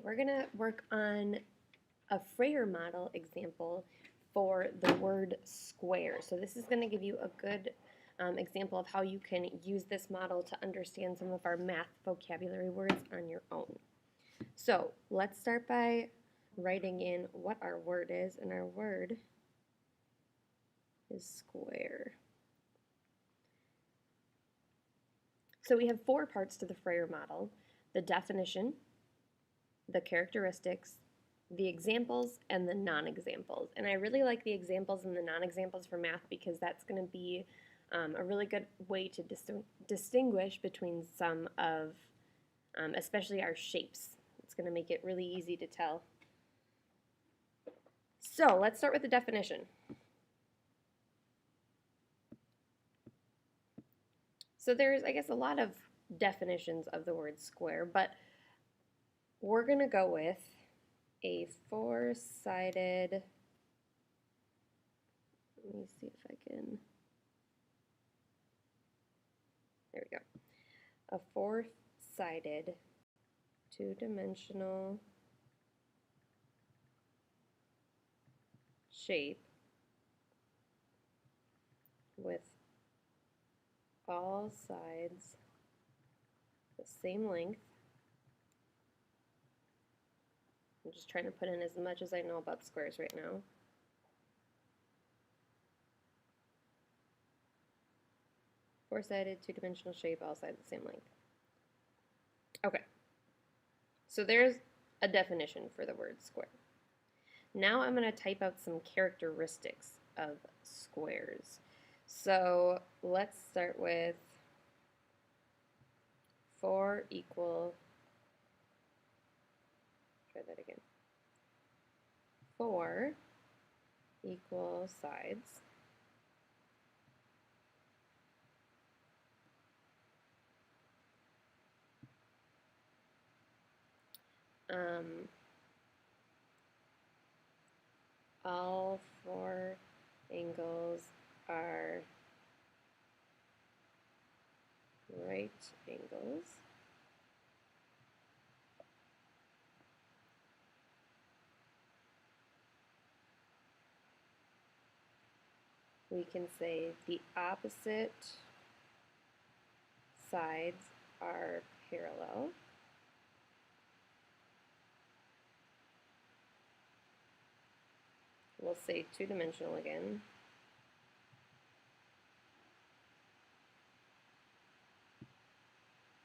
we're going to work on a Frayer model example for the word square. So this is going to give you a good example of how you can use this model to understand some of our math vocabulary words on your own. So let's start by writing in what our word is, and our word is square. So we have four parts to the Frayer model: the definition, the characteristics, the examples, and the non-examples. And I really like the examples and the non-examples for math because that's going to be a really good way to distinguish between some of, especially our shapes. It's going to make it really easy to tell. So let's start with the definition. So there's, I guess, a lot of definitions of the word square, but we're going to go with a four-sided, let me see if I can, there we go, a four-sided two-dimensional shape with all sides the same length. I'm just trying to put in as much as I know about squares right now. Four-sided, two-dimensional shape, all sides the same length. Okay, so there's a definition for the word square. Now I'm going to type out some characteristics of squares. So let's start with 4 equal, try that again, 4 equal sides. All 4 angles are right angles. We can say the opposite sides are parallel. We'll say two-dimensional again.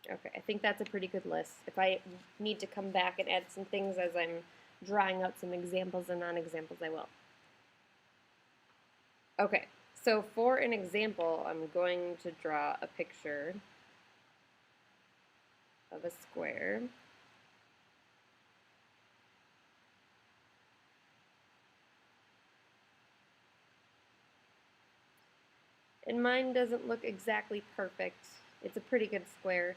Okay, I think that's a pretty good list. If I need to come back and add some things as I'm drawing out some examples and non-examples, I will. Okay, so for an example, I'm going to draw a picture of a square. And mine doesn't look exactly perfect. It's a pretty good square.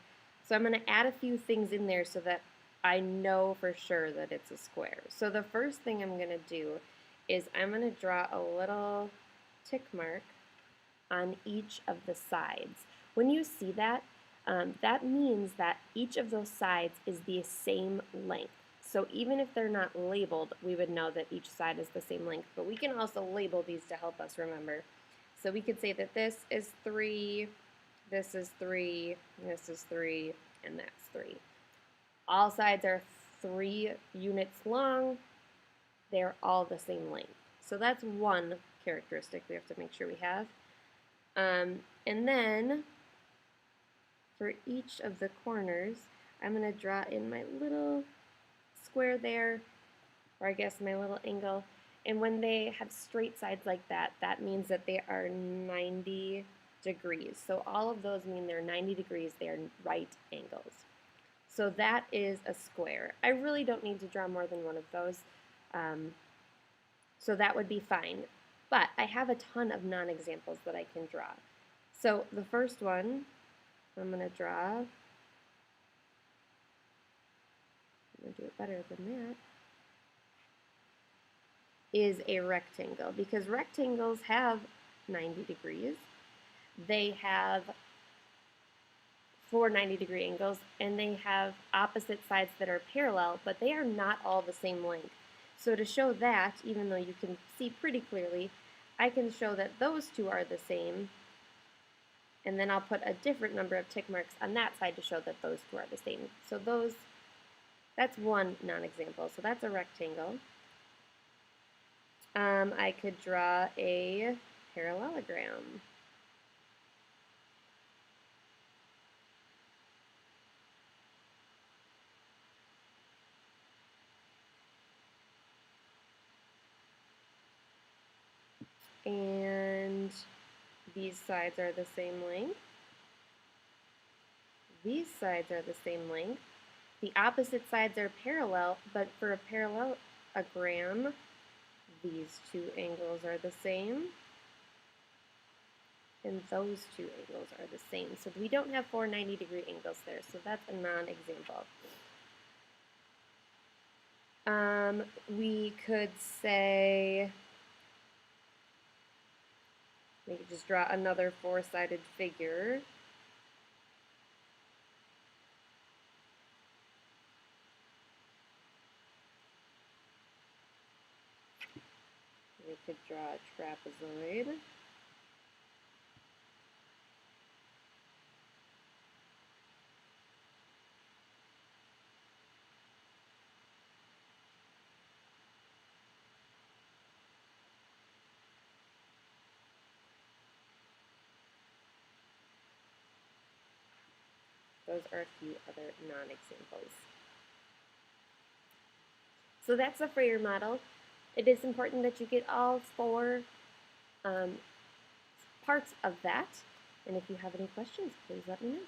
So I'm going to add a few things in there so that I know for sure that it's a square. So the first thing I'm going to do is I'm going to draw a little tick mark on each of the sides. When you see that, that means that each of those sides is the same length. So even if they're not labeled, we would know that each side is the same length. But we can also label these to help us remember. So we could say that this is 3, this is 3, this is 3, and that's 3. All sides are 3 units long. They're all the same length. So that's one characteristic we have to make sure we have. And then for each of the corners, I'm going to draw in my little square there, or I guess my little angle. And when they have straight sides like that, that means that they are 90 degrees. So all of those mean they're 90 degrees, they are right angles. So that is a square. I really don't need to draw more than one of those, so that would be fine. But I have a ton of non-examples that I can draw. So the first one, I'm going to draw, I'm going to do it better than that, is a rectangle, because rectangles have 90 degrees. They have four 90-degree angles, and they have opposite sides that are parallel, but they are not all the same length. So to show that, even though you can see pretty clearly, I can show that those two are the same, and then I'll put a different number of tick marks on that side to show that those two are the same. So that's one non-example. So that's a rectangle. I could draw a parallelogram. And these sides are the same length. These sides are the same length. The opposite sides are parallel, but for a parallelogram, these two angles are the same, and those two angles are the same. So we don't have four 90-degree angles there, so that's a non-example. We could say, we could just draw another four-sided figure. We could draw a trapezoid. Those are a few other non-examples. So that's the Frayer model. It is important that you get all four parts of that. And if you have any questions, please let me know.